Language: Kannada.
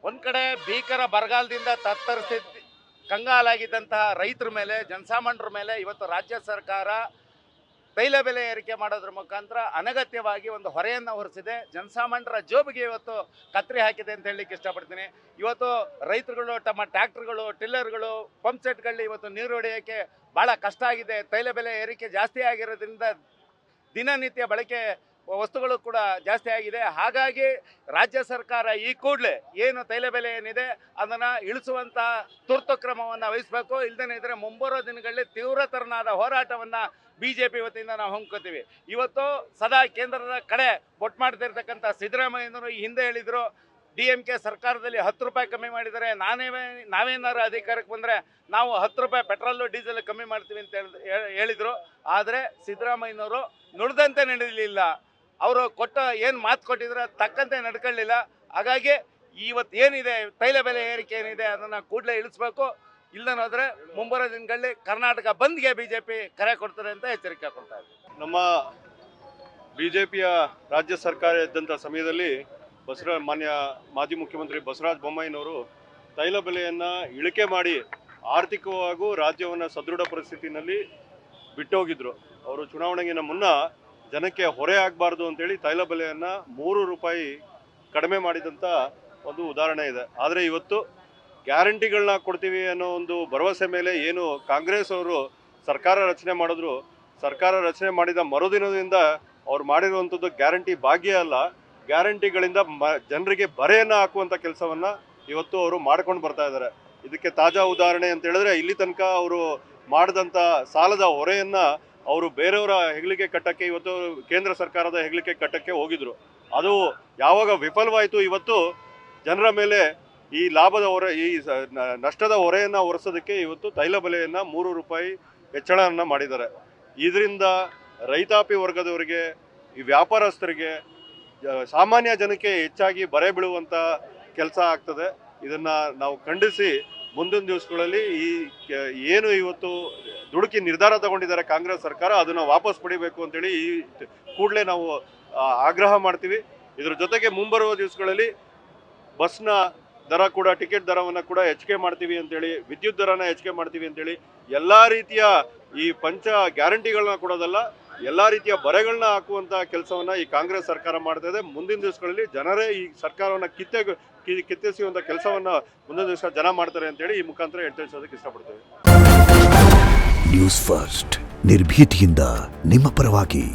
ಒಂದು ಕಡೆ ಭೀಕರ ಬರಗಾಲದಿಂದ ತತ್ತರಿಸಿ ಕಂಗಾಲಾಗಿದ್ದಂತಹ ರೈತರ ಮೇಲೆ, ಜನಸಾಮಾನ್ಯರ ಮೇಲೆ ಇವತ್ತು ರಾಜ್ಯ ಸರ್ಕಾರ ತೈಲ ಬೆಲೆ ಏರಿಕೆ ಮಾಡೋದ್ರ ಮುಖಾಂತರ ಅನಗತ್ಯವಾಗಿ ಒಂದು ಹೊರೆಯನ್ನು ಹೊರಿಸಿದೆ. ಜನಸಾಮಾನ್ಯರ ಜೋಬಿಗೆ ಇವತ್ತು ಕತ್ತರಿ ಹಾಕಿದೆ ಅಂತ ಹೇಳಲಿಕ್ಕೆ ಇಷ್ಟಪಡ್ತೀನಿ. ಇವತ್ತು ರೈತರುಗಳು ತಮ್ಮ ಟ್ರ್ಯಾಕ್ಟರ್ಗಳು, ಟಿಲ್ಲರ್ಗಳು, ಪಂಪ್ ಸೆಟ್ಗಳಲ್ಲಿ ಇವತ್ತು ನೀರು ಹೊಡೆಯೋಕ್ಕೆ ಭಾಳ ಕಷ್ಟ ಆಗಿದೆ. ತೈಲ ಬೆಲೆ ಏರಿಕೆ ಜಾಸ್ತಿ ಆಗಿರೋದ್ರಿಂದ ದಿನನಿತ್ಯ ಬಳಕೆ ವಸ್ತುಗಳು ಕೂಡ ಜಾಸ್ತಿ ಆಗಿದೆ. ಹಾಗಾಗಿ ರಾಜ್ಯ ಸರ್ಕಾರ ಈ ಕೂಡಲೇ ಏನು ತೈಲ ಬೆಲೆ ಏನಿದೆ ಅದನ್ನು ಇಳಿಸುವಂಥ ತುರ್ತು ಕ್ರಮವನ್ನು ವಹಿಸಬೇಕು. ಇಲ್ಲದೇ ಇದ್ದರೆ ಮುಂಬರೋ ದಿನಗಳಲ್ಲಿ ತೀವ್ರತರನಾದ ಹೋರಾಟವನ್ನು BJP ವತಿಯಿಂದ ನಾವು ಹಮ್ಮಿಕೊತೀವಿ. ಇವತ್ತು ಸದಾ ಕೇಂದ್ರದ ಕಡೆ ಬೊಟ್ಟು ಮಾಡ್ತಿರ್ತಕ್ಕಂಥ ಸಿದ್ದರಾಮಯ್ಯನವರು ಈ ಹಿಂದೆ ಹೇಳಿದರು DMK ಸರ್ಕಾರದಲ್ಲಿ 10 ರೂಪಾಯಿ ಕಮ್ಮಿ ಮಾಡಿದರೆ ನಾವೇನಾರು ಅಧಿಕಾರಕ್ಕೆ ಬಂದರೆ ನಾವು 10 ರೂಪಾಯಿ ಪೆಟ್ರೋಲು ಡೀಸೆಲ್ ಕಮ್ಮಿ ಮಾಡ್ತೀವಿ ಅಂತ ಹೇಳಿದರು. ಆದರೆ ಸಿದ್ದರಾಮಯ್ಯನವರು ನುಡಿದಂತೆ ನಡೆಯಲಿಲ್ಲ. ಅವರು ಏನು ಮಾತು ಕೊಟ್ಟಿದ್ರೆ ತಕ್ಕಂತೆ ನಡ್ಕೊಳ್ಳಿಲ್ಲ. ಹಾಗಾಗಿ ಇವತ್ತು ಏನಿದೆ ತೈಲ ಬೆಲೆ ಏರಿಕೆ ಏನಿದೆ ಅದನ್ನು ಕೂಡಲೇ ಇಳಿಸ್ಬೇಕು. ಇಲ್ಲದೋದ್ರೆ ಮುಂಬರೋ ದಿನಗಳಲ್ಲಿ ಕರ್ನಾಟಕ ಬಂದ್ಗೆ BJP ಕರೆ ಕೊಡ್ತಾರೆ ಅಂತ ಎಚ್ಚರಿಕೆ ಕೊಡ್ತಾ ಇದೆ. ನಮ್ಮ BJPಯ ರಾಜ್ಯ ಸರ್ಕಾರ ಇದ್ದಂಥ ಸಮಯದಲ್ಲಿ ಮಾನ್ಯ ಮಾಜಿ ಮುಖ್ಯಮಂತ್ರಿ ಬಸವರಾಜ ಬೊಮ್ಮಾಯಿನವರು ತೈಲ ಬೆಲೆಯನ್ನು ಇಳಿಕೆ ಮಾಡಿ ಆರ್ಥಿಕವಾಗೂ ರಾಜ್ಯವನ್ನು ಸದೃಢ ಪರಿಸ್ಥಿತಿನಲ್ಲಿ ಬಿಟ್ಟೋಗಿದ್ರು. ಅವರು ಚುನಾವಣೆಗಿನ ಮುನ್ನ ಜನಕ್ಕೆ ಹೊರೆ ಆಗಬಾರ್ದು ಅಂತೇಳಿ ತೈಲ ಬೆಲೆಯನ್ನು 3 ರೂಪಾಯಿ ಕಡಿಮೆ ಮಾಡಿದಂಥ ಒಂದು ಉದಾಹರಣೆ ಇದೆ. ಆದರೆ ಇವತ್ತು ಗ್ಯಾರಂಟಿಗಳನ್ನ ಕೊಡ್ತೀವಿ ಅನ್ನೋ ಒಂದು ಭರವಸೆ ಮೇಲೆ ಏನು ಕಾಂಗ್ರೆಸ್ ಅವರು ಸರ್ಕಾರ ರಚನೆ ಮಾಡಿದ್ರು, ಸರ್ಕಾರ ರಚನೆ ಮಾಡಿದ ಮರುದಿನದಿಂದ ಅವ್ರು ಮಾಡಿರುವಂಥದ್ದು ಗ್ಯಾರಂಟಿ ಭಾಗ್ಯ ಅಲ್ಲ, ಗ್ಯಾರಂಟಿಗಳಿಂದ ಜನರಿಗೆ ಬರೆಯನ್ನು ಹಾಕುವಂಥ ಕೆಲಸವನ್ನು ಇವತ್ತು ಅವರು ಮಾಡ್ಕೊಂಡು ಬರ್ತಾ ಇದ್ದಾರೆ. ಇದಕ್ಕೆ ತಾಜಾ ಉದಾಹರಣೆ ಅಂತ ಹೇಳಿದ್ರೆ ಇಲ್ಲಿ ತನಕ ಅವರು ಮಾಡಿದಂಥ ಸಾಲದ ಹೊರೆಯನ್ನು ಅವರು ಬೇರೆಯವರ ಹೆಗ್ಲಿಕೆ ಕಟ್ಟಕ್ಕೆ ಇವತ್ತು ಕೇಂದ್ರ ಸರ್ಕಾರದ ಹೆಗ್ಲಿಕೆ ಕಟ್ಟಕ್ಕೆ ಹೋಗಿದ್ರು. ಅದು ಯಾವಾಗ ವಿಫಲವಾಯಿತು, ಇವತ್ತು ಜನರ ಮೇಲೆ ಈ ಲಾಭದ ಹೊರೆ, ಈ ನಷ್ಟದ ಹೊರೆಯನ್ನು ಹೊರಿಸೋದಕ್ಕೆ ಇವತ್ತು ತೈಲ ಬೆಲೆಯನ್ನು 3 ರೂಪಾಯಿ ಹೆಚ್ಚಳವನ್ನು ಮಾಡಿದ್ದಾರೆ. ಇದರಿಂದ ರೈತಾಪಿ ವರ್ಗದವರಿಗೆ, ಈ ವ್ಯಾಪಾರಸ್ಥರಿಗೆ, ಸಾಮಾನ್ಯ ಜನಕ್ಕೆ ಹೆಚ್ಚಾಗಿ ಬರೆ ಬೀಳುವಂಥ ಕೆಲಸ ಆಗ್ತದೆ. ಇದನ್ನು ನಾವು ಖಂಡಿಸಿ ಮುಂದಿನ ದಿವಸಗಳಲ್ಲಿ ಏನು ಇವತ್ತು ದುಡುಕಿ ನಿರ್ಧಾರ ತಗೊಂಡಿದ್ದಾರೆ ಕಾಂಗ್ರೆಸ್ ಸರ್ಕಾರ ಅದನ್ನು ವಾಪಸ್ ಪಡಿಬೇಕು ಅಂತೇಳಿ ಈ ಕೂಡಲೇ ನಾವು ಆಗ್ರಹ ಮಾಡ್ತೀವಿ. ಇದ್ರ ಜೊತೆಗೆ ಮುಂಬರುವ ದಿವಸಗಳಲ್ಲಿ ಬಸ್ನ ದರ ಕೂಡ, ಟಿಕೆಟ್ ದರವನ್ನು ಕೂಡ ಹೆಚ್ಚಿಗೆ ಮಾಡ್ತೀವಿ ಅಂತೇಳಿ, ವಿದ್ಯುತ್ ದರನ ಹೆಚ್ಚಿಗೆ ಮಾಡ್ತೀವಿ ಅಂತೇಳಿ ಎಲ್ಲ ರೀತಿಯ ಈ ಪಂಚ ಗ್ಯಾರಂಟಿಗಳನ್ನ ಕೊಡೋದಲ್ಲ, ಎಲ್ಲ ರೀತಿಯ ಬರೆಗಳನ್ನ ಹಾಕುವಂಥ ಕೆಲಸವನ್ನು ಈ ಕಾಂಗ್ರೆಸ್ ಸರ್ಕಾರ ಮಾಡ್ತಾ ಇದೆ. ಮುಂದಿನ ದಿವಸಗಳಲ್ಲಿ ಜನರೇ ಈ ಸರ್ಕಾರವನ್ನು ಕಿತ್ತೆಸೆಯುವಂಥ ಕೆಲಸವನ್ನು ಮುಂದಿನ ದಿವಸ ಜನ ಮಾಡ್ತಾರೆ ಅಂತೇಳಿ ಈ ಮುಖಾಂತರ ತಿಳಿಸೋದಕ್ಕೆ ಇಷ್ಟಪಡ್ತೇವೆ. ನ್ಯೂಸ್ ಫಸ್ಟ್, ನಿರ್ಭೀತಿಯಿಂದ ನಿಮ್ಮ ಪರವಾಗಿ.